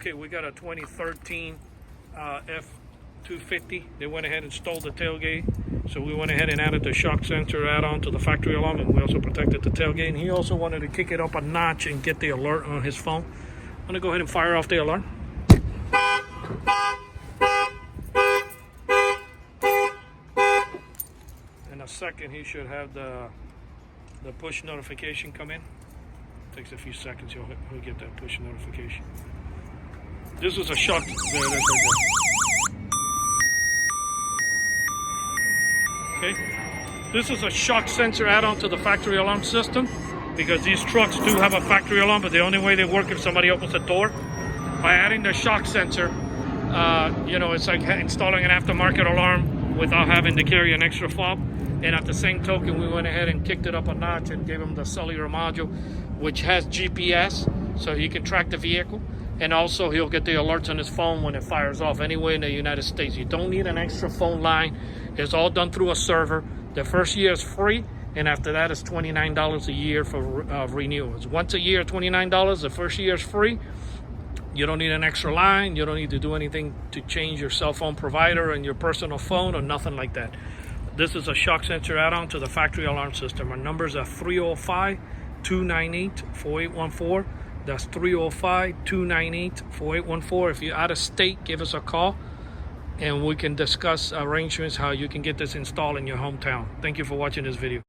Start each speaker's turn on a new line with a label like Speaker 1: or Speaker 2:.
Speaker 1: Okay, we got a 2013 F-250. They went ahead and installed the tailgate. So we went ahead and added the shock sensor add-on to the factory alarm, and we also protected the tailgate. And he also wanted to kick it up a notch and get the alert on his phone. I'm gonna go ahead and fire off the alarm. In a second, he should have the push notification come in. Takes a few seconds, he'll get that push notification. This was a shock. There, that's right there. Okay. This is a shock sensor add-on to the factory alarm system, because these trucks do have a factory alarm, but the only way they work if somebody opens the door. By adding the shock sensor, it's like installing an aftermarket alarm without having to carry an extra fob. And at the same token, we went ahead and kicked it up a notch and gave him the cellular module, which has GPS, so he can track the vehicle. And also, he'll get the alerts on his phone when it fires off anywhere in the United States. You don't need an extra phone line. It's all done through a server. The first year is free, and after that, it's $29 a year for renewals. Once a year, $29. The first year is free. You don't need an extra line. You don't need to do anything to change your cell phone provider and your personal phone or nothing like that. This is a shock sensor add-on to the factory alarm system. Our numbers are 305-298-4814. That's 305-298-4814. If you're out of state, give us a call, and we can discuss arrangements how you can get this installed in your hometown. Thank you for watching this video.